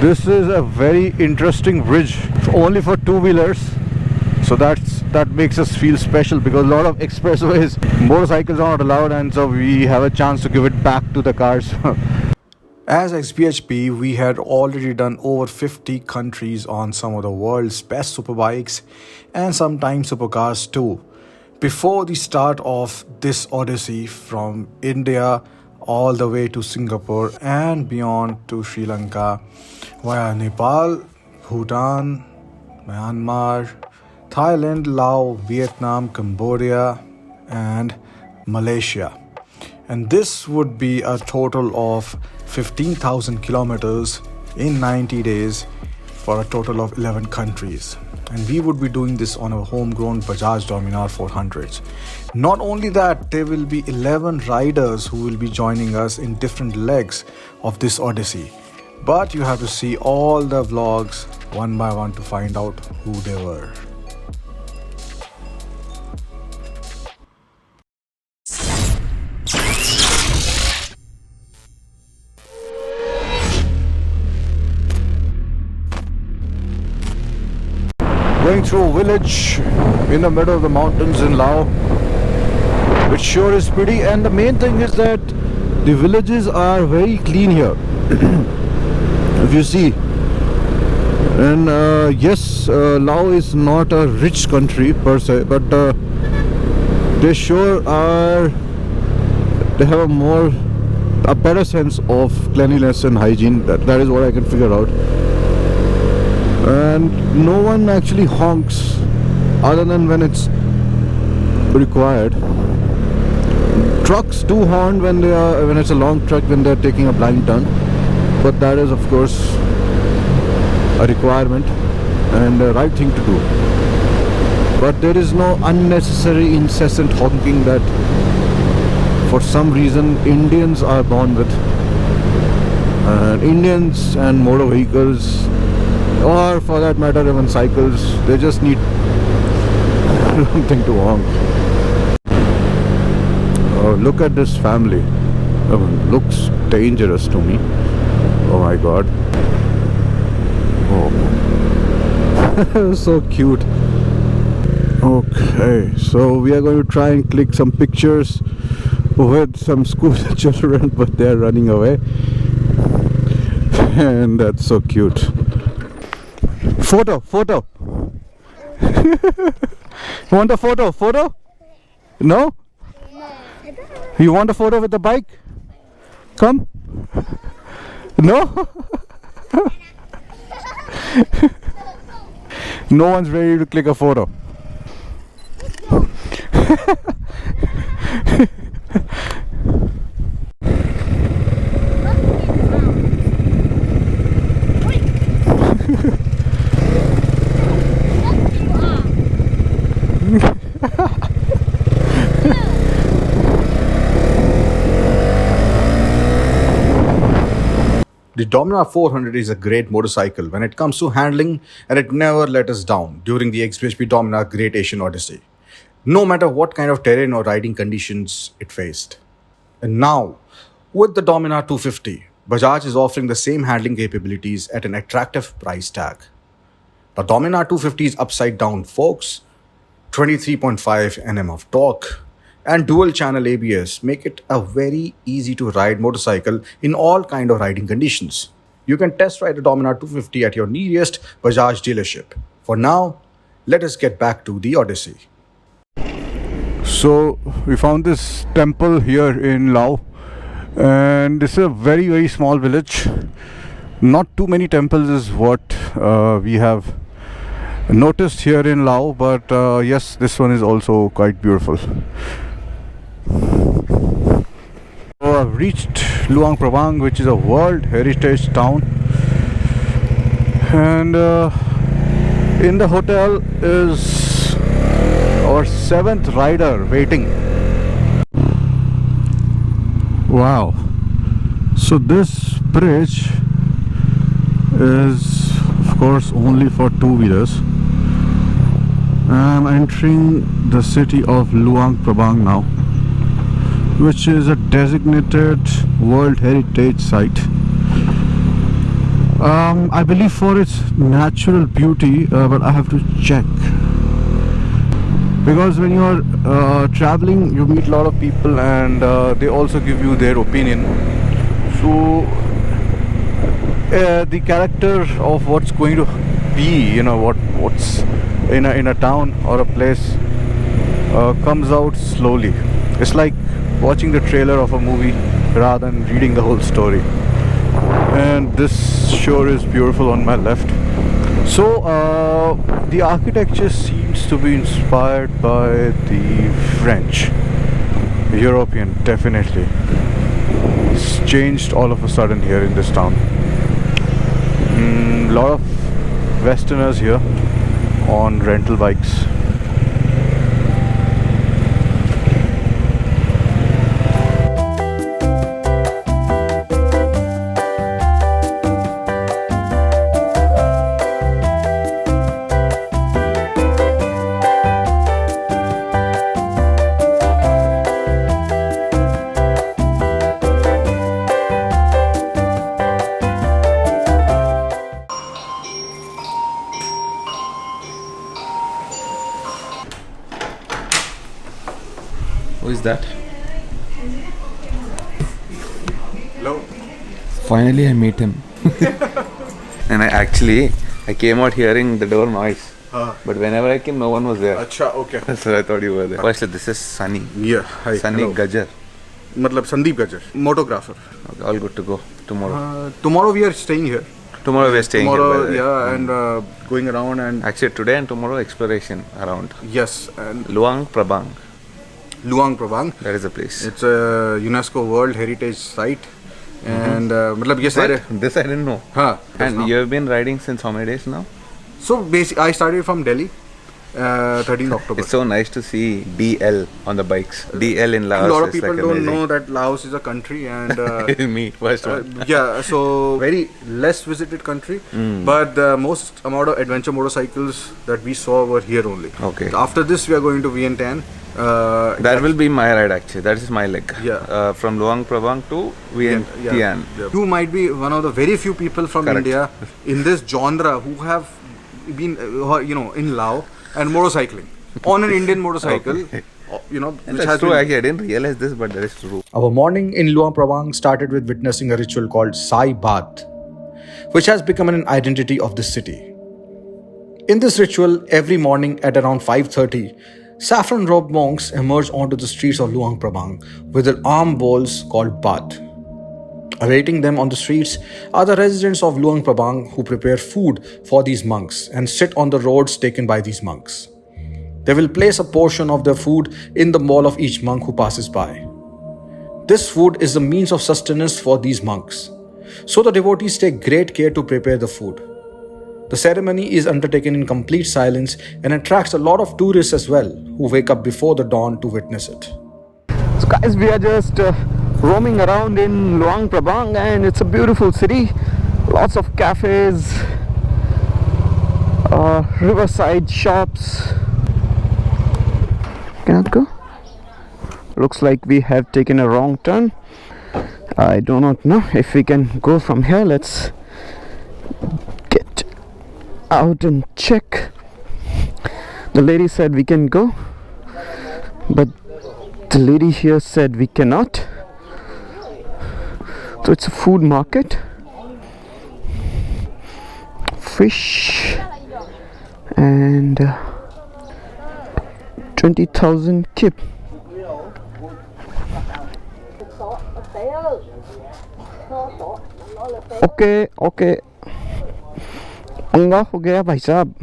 This is a very interesting bridge, only for two-wheelers. So that makes us feel special, because a lot of expressways motorcycles are not allowed, and so we have a chance to give it back to the cars. As xBhp, we had already done over 50 countries on some of the world's best superbikes and sometimes supercars too. Before the start of this odyssey from India all the way to Singapore and beyond to Sri Lanka, via Nepal, Bhutan, Myanmar, Thailand, Laos, Vietnam, Cambodia and Malaysia. And this would be a total of 15,000 kilometers in 90 days for a total of 11 countries. And we would be doing this on a homegrown Bajaj Dominar 400s. Not only that, there will be 11 riders who will be joining us in different legs of this odyssey. But you have to see all the vlogs one by one to find out who they were. Going through a village in the middle of the mountains in Laos, which sure is pretty, and the main thing is that the villages are very clean here. If you see, and yes, Laos is not a rich country per se, but they sure are, they have a better sense of cleanliness and hygiene. That is what I can figure out. And no one actually honks other than when it's required. Trucks do horn when it's a long trek, when they're taking a blind turn, but that is of course a requirement and the right thing to do. But there is no unnecessary incessant honking that for some reason Indians are born with. Indians and motor vehicles, or for that matter even cycles, they just need something to honk. Look at this family. Looks dangerous to me. Oh my god. Oh. So cute. Okay, so we are going to try and click some pictures with some school children, but they're running away. And that's so cute. Photo. Want a photo? No? You want a photo with the bike? Come. No? No one's ready to click a photo. The Dominar 400 is a great motorcycle when it comes to handling, and it never let us down during the xBhp Dominar Great Asian Odyssey, no matter what kind of terrain or riding conditions it faced. And now, with the Dominar 250, Bajaj is offering the same handling capabilities at an attractive price tag. The Dominar 250 is upside down, folks. 23.5 Nm of torque and dual channel ABS make it a very easy to ride motorcycle in all kind of riding conditions. You can test ride the Dominar 250 at your nearest Bajaj dealership. For now, let us get back to the Odyssey. So we found this temple here in Laos, and this is a very, very small village. Not too many temples is what we have noticed here in Laos, but yes, this one is also quite beautiful. So I've reached Luang Prabang, which is a World Heritage Town, and in the hotel is our 7th rider waiting. Wow. So this bridge is of course only for two-wheelers. I'm entering the city of Luang Prabang now, which is a designated World Heritage Site. I believe for its natural beauty, but I have to check. Because when you are traveling, you meet a lot of people, and they also give you their opinion. So the character of what's going to be, what's in a town or a place comes out slowly. It's like watching the trailer of a movie rather than reading the whole story. And this shore is beautiful on my left. So the architecture seems to be inspired by the French, European, definitely. It's changed all of a sudden here in this town. A lot of Westerners here on rental bikes. Who is that? Hello. Finally, I meet him. And I came out hearing the door noise. But whenever I came, no one was there. Acha, okay. So I thought you were there. Firstly, this is Sunny. Yeah, hi. Sunny Hello. Gajar. Matlab Sandeep Gajar, photographer. Okay, all good to go tomorrow. Tomorrow we are staying here. Tomorrow we are staying Tomorrow, here. yeah, and going around and Actually, today and tomorrow exploration around. yes, and Luang Prabang. Luang Prabang. That is the place. It's a UNESCO World Heritage Site, and matlab ye sare. This I didn't know. Haan, And you have been riding since how many days now? so basically, I started from Delhi, 13th October. It's so nice to see DL on the bikes. DL in Laos. A lot of is people like don't amazing. know that Laos is a country, and Me, first one. yeah, so very less visited country, but the most amount of adventure motorcycles that we saw were here only. Okay. After this, we are going to Vientiane. That will be my ride actually. That is my leg. Yeah. From Luang Prabang to Vientiane. Yeah. You might be one of the very few people from Correct. India in this genre who have been, in Laos and motorcycling on an Indian motorcycle. Okay. Which That's has true. been. Actually, I didn't realize this, but that is true. Our morning in Luang Prabang started with witnessing a ritual called Sai Bath, which has become an identity of the city. In this ritual, every morning at around 5:30, saffron-robed monks emerge onto the streets of Luang Prabang with their arm bowls called bath. Awaiting them on the streets are the residents of Luang Prabang who prepare food for these monks and sit on the roads taken by these monks. They will place a portion of their food in the bowl of each monk who passes by. This food is the means of sustenance for these monks, so the devotees take great care to prepare the food. The ceremony is undertaken in complete silence and attracts a lot of tourists as well, who wake up before the dawn to witness it. So guys, we are just roaming around in Luang Prabang, and it's a beautiful city. Lots of cafes, riverside shops. Cannot go. Looks like we have taken a wrong turn. I do not know if we can go from here. Let's get out and check. The lady said we can go, but the lady here said we cannot. So it's a food market. Fish and 20,000 kip. Okay पंगा हो गया भाई साहब।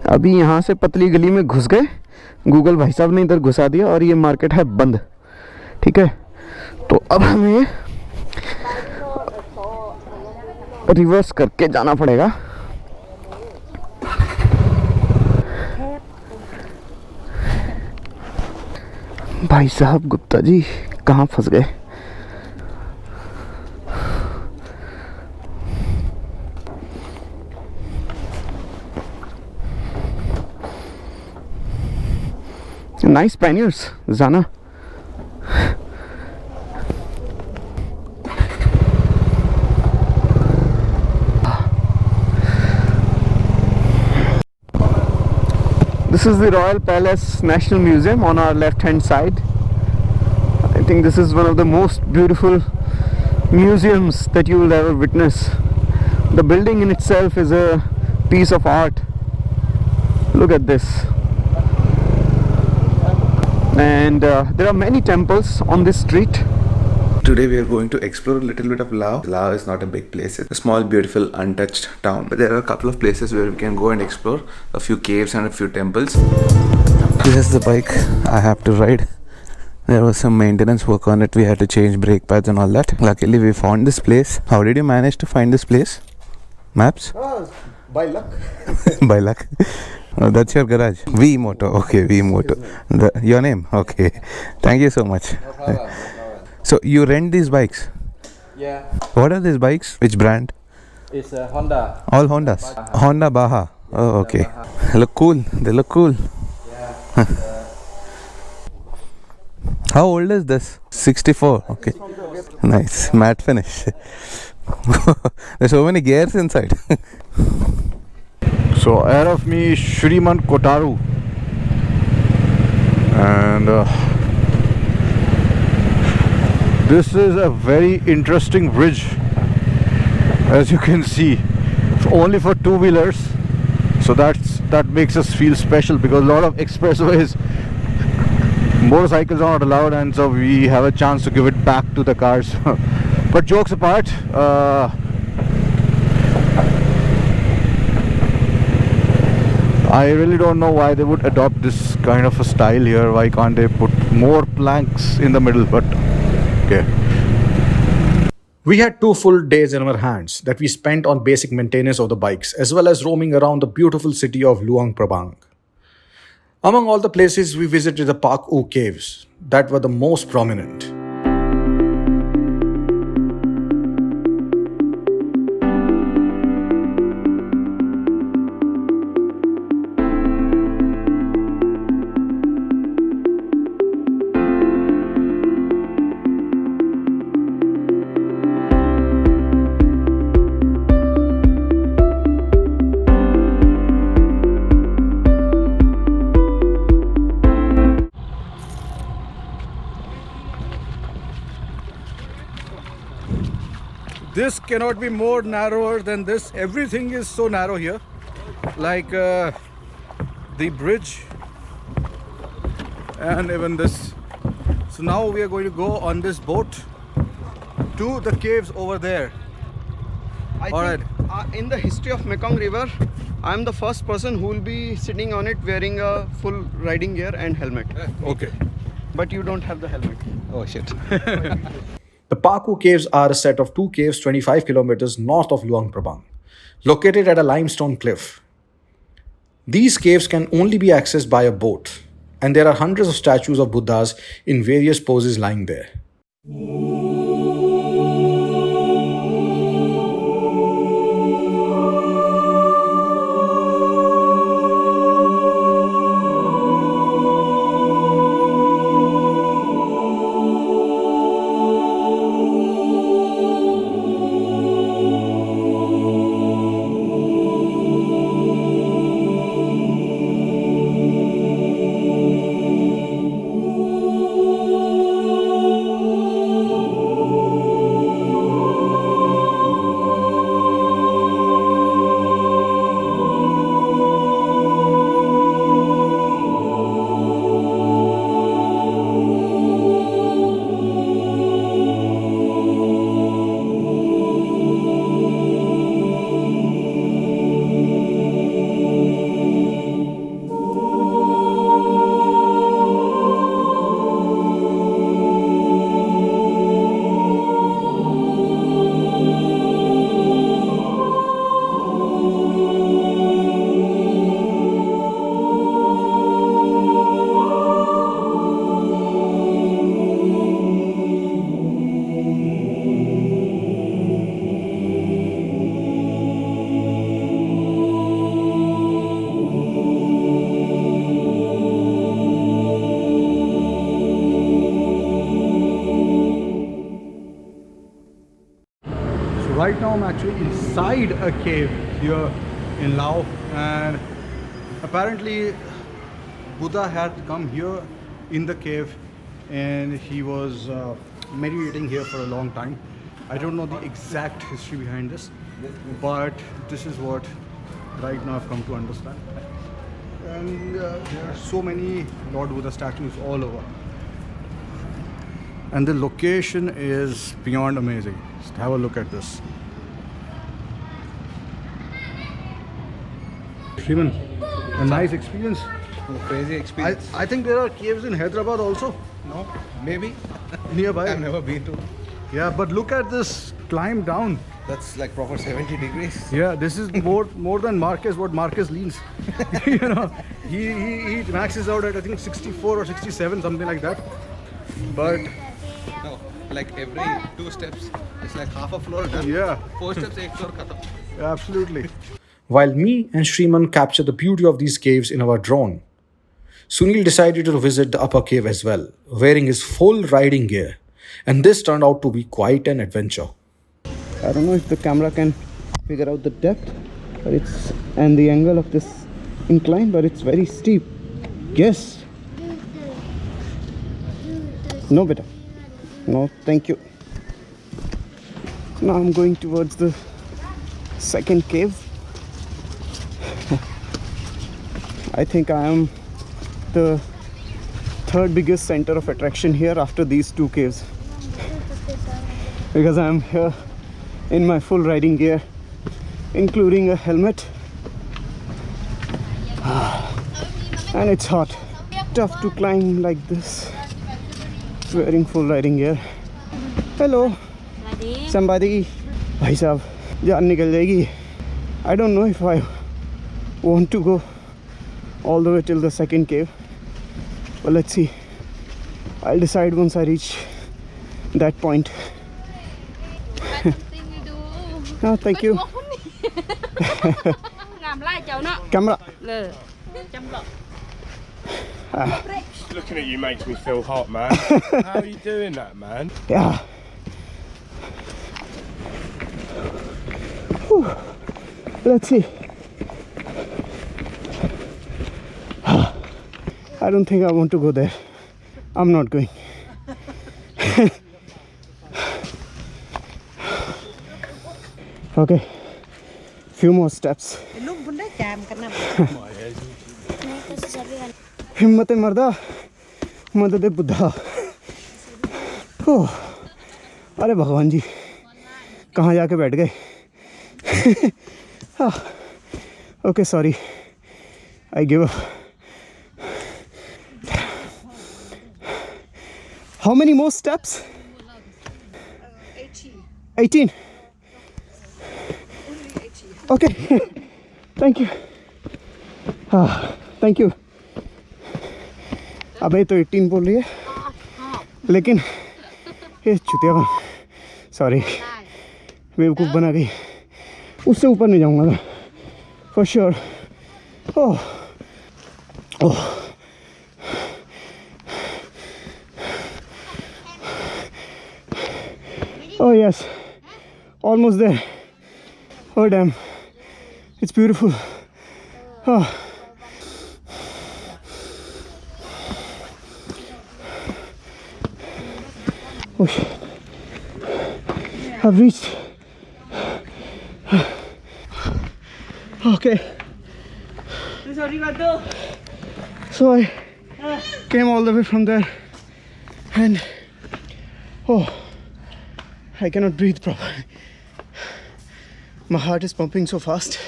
अभी यहाँ से पतली गली में घुस गए, गूगल भाई साहब ने इधर घुसा दिया और ये मार्केट है बंद। ठीक है, तो अब हमें रिवर्स करके जाना पड़ेगा। भाई साहब गुप्ता जी कहाँ फंस गए। Nice panniers, Zana. This is the Royal Palace National Museum on our left hand side. I think this is one of the most beautiful museums that you will ever witness. The building in itself is a piece of art. Look at this. And there are many temples on this street. Today we are going to explore a little bit of Laos. Laos is not a big place. It's a small, beautiful, untouched town. But there are a couple of places where we can go and explore. A few caves and a few temples. This is the bike I have to ride. There was some maintenance work on it. We had to change brake pads and all that. Luckily we found this place. How did you manage to find this place? Maps? By luck. By luck. Oh, that's your garage. V Moto. Okay, V Moto. Your name? Okay. Thank you so much. No problem. So you rent these bikes? Yeah, What are these bikes? Which brand? it's a Honda. All Hondas. Honda Baja. Oh, okay. Look cool. They look cool. Yeah. How old is this? 64. Okay. Nice. Matte finish. There's so many gears inside. So ahead of me is Shriman Kotaru, and this is a very interesting bridge, as you can see, only for two-wheelers. So that makes us feel special, because a lot of expressways motorcycles are not allowed, and so we have a chance to give it back to the cars. But jokes apart, I really don't know why they would adopt this kind of a style here. Why can't they put more planks in the middle? But okay. We had 2 full days in our hands that we spent on basic maintenance of the bikes, as well as roaming around the beautiful city of Luang Prabang. Among all the places, we visited the Pak U caves that were the most prominent. This cannot be more narrower than this. Everything is so narrow here, like the bridge and even this. So now we are going to go on this boat to the caves over there. I think in the history of Mekong River, I am the first person who will be sitting on it wearing a full riding gear and helmet. Okay. But you don't have the helmet. Oh shit. The Pak U caves are a set of 2 caves 25 kilometers north of Luang Prabang, located at a limestone cliff. These caves can only be accessed by a boat, and there are hundreds of statues of Buddhas in various poses lying there. Right now I'm actually inside a cave here in Laos, and apparently Buddha had come here in the cave and he was meditating here for a long time. I don't know the exact history behind this, but this is what right now I've come to understand. And there are so many Lord Buddha statues all over. And the location is beyond amazing. Just have a look at this. Shriman, a nice experience. Crazy experience. I think there are caves in Hyderabad also. No, maybe. Nearby. I've never been to. Yeah, but look at this climb down. That's like proper 70 degrees. Yeah, this is more than Marquez, what Marquez leans. You know, he maxes out at I think 64 or 67, something like that. But No, like every 2 steps, it's like half a floor done. yeah, 4 steps, 1 floor khatam. absolutely. While me and Shriman captured the beauty of these caves in our drone, Sunil decided to visit the upper cave as well, wearing his full riding gear. And this turned out to be quite an adventure. I don't know if the camera can figure out the depth, but it's and the angle of this incline, but it's very steep. Yes. No, beta. No, thank you. Now I'm going towards the second cave. I think I am the third biggest center of attraction here after these 2 caves, because I am here in my full riding gear, including a helmet, and it's hot, tough to climb like this wearing full riding gear. Hello, somebody. Bhai sahab, jaan nikal jayegi. I don't know if I want to go all the way till the second cave, but let's see. I'll decide once I reach that point. Oh, thank you. Camera. Looking at you makes me feel hot, man. How are you doing that, man? Yeah. Whew. Let's see. I don't think I want to go there. I'm not going. Okay, few more steps. हिम्मत मर्दा मदद बुद्धा. अरे भगवान जी, कहाँ जाके बैठ गए. Okay, sorry, I give up. How many more steps? 18. Okay. Thank you. Thank you. अबे तो 18 बोल रही है, लेकिन ये चुतिया, सॉरी, बेवकूफ़ बना गई. उससे ऊपर नहीं जाऊंगा मैं, for sure. Oh yes, almost there. Oh damn, it's beautiful. Oh shit. I've reached. Okay. So I came all the way from there, and I cannot breathe properly. My heart is pumping so fast.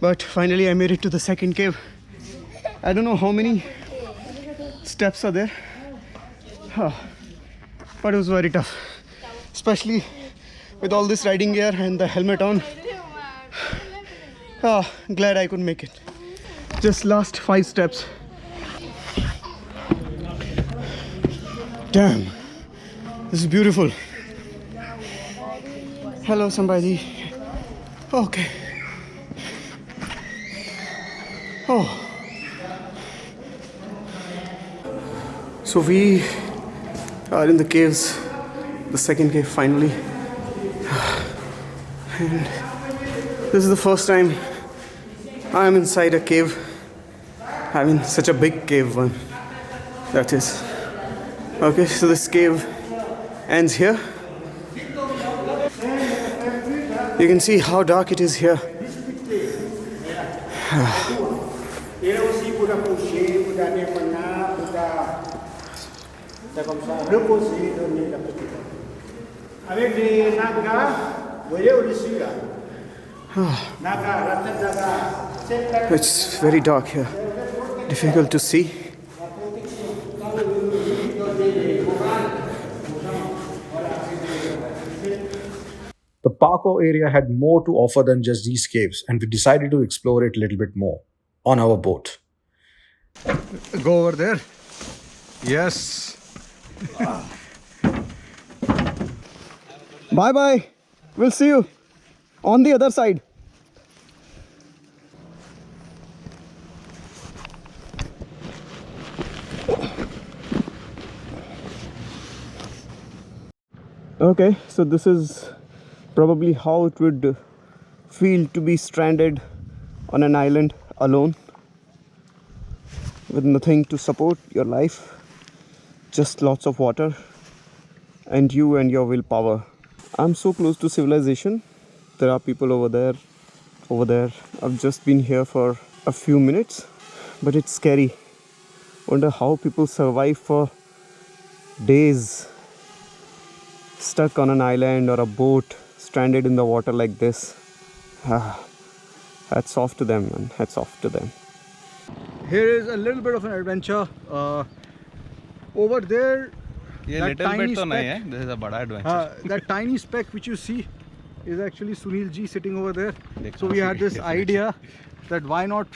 But finally I made it to the second cave. I don't know how many steps are there, but it was very tough, especially with all this riding gear and the helmet on. Glad I could make it. Just last 5 steps. Damn, this is beautiful. Hello somebody. Okay. So we are in the caves, the second cave finally. And this is the first time I am inside a cave I mean, such a big cave one. That is. Okay, so this cave ends here. You can see how dark it is here. It's very dark here. Difficult to see. The Paco area had more to offer than just these caves, and we decided to explore it a little bit more on our boat. Go over there. Yes. Bye bye. We'll see you on the other side. Okay, so this is probably how it would feel to be stranded on an island alone with nothing to support your life, just lots of water and you and your willpower. I'm so close to civilization. There are people over there. I've just been here for a few minutes, but it's scary. Wonder how people survive for days stuck on an island or a boat stranded in the water like this. Hats off to them, man. Hats off to them. Here is a little bit of an adventure. Over there, that tiny speck, this is a bada adventure. that tiny speck which you see is actually Sunil ji sitting over there. So we had this idea that why not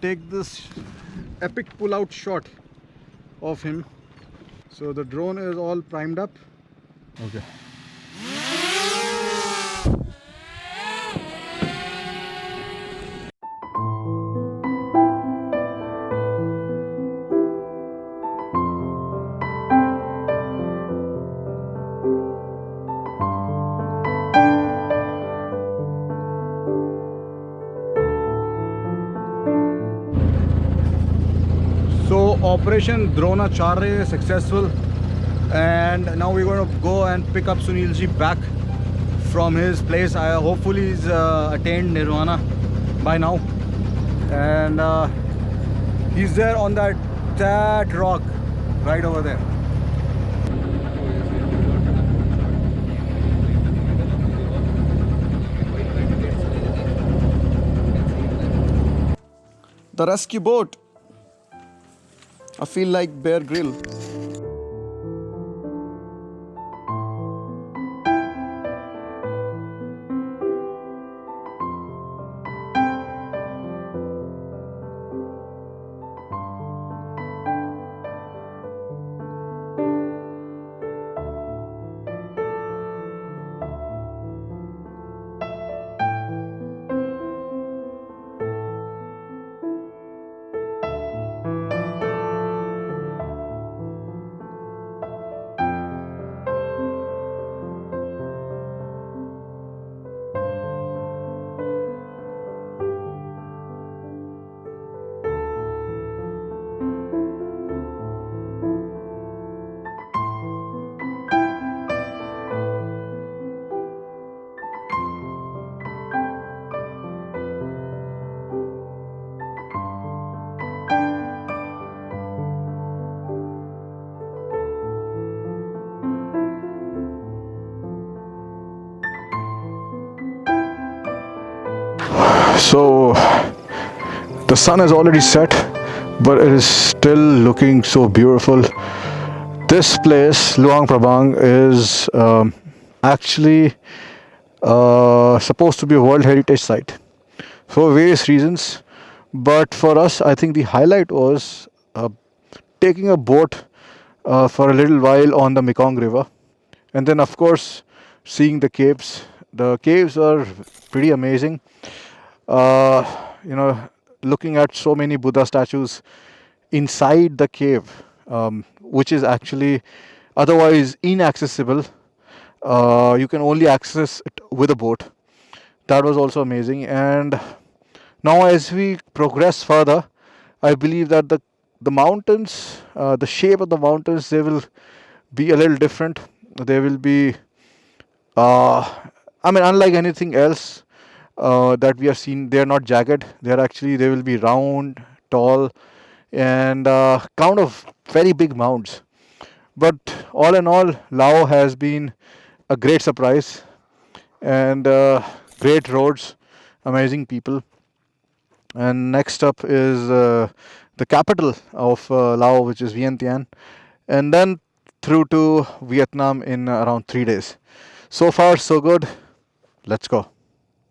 take this epic pull-out shot of him. So the drone is all primed up. Okay. So Operation Dronacharya is successful, and now we're going to go and pick up Sunil ji back from his place. Hopefully he's attained Nirvana by now, and he's there on that rock right over there. The rescue boat. I feel like Bear Grill. So the sun has already set, but it is still looking so beautiful. This place, Luang Prabang, is actually supposed to be a World Heritage Site for various reasons. But for us, I think the highlight was taking a boat for a little while on the Mekong River, and then of course seeing the caves. The caves are pretty amazing. Looking at so many Buddha statues inside the cave, which is actually otherwise inaccessible. You can only access it with a boat. That was also amazing. And now as we progress further, I believe that the mountains, the shape of the mountains, they will be a little different. They will be, I mean, unlike anything else that we have seen. They are not jagged. They will be round, tall, and kind of very big mounds. But all in all, Lao has been a great surprise, and great roads, amazing people. And next up is the capital of Laos, which is Vientiane, and then through to Vietnam in around 3 days. So far, so good. Let's go.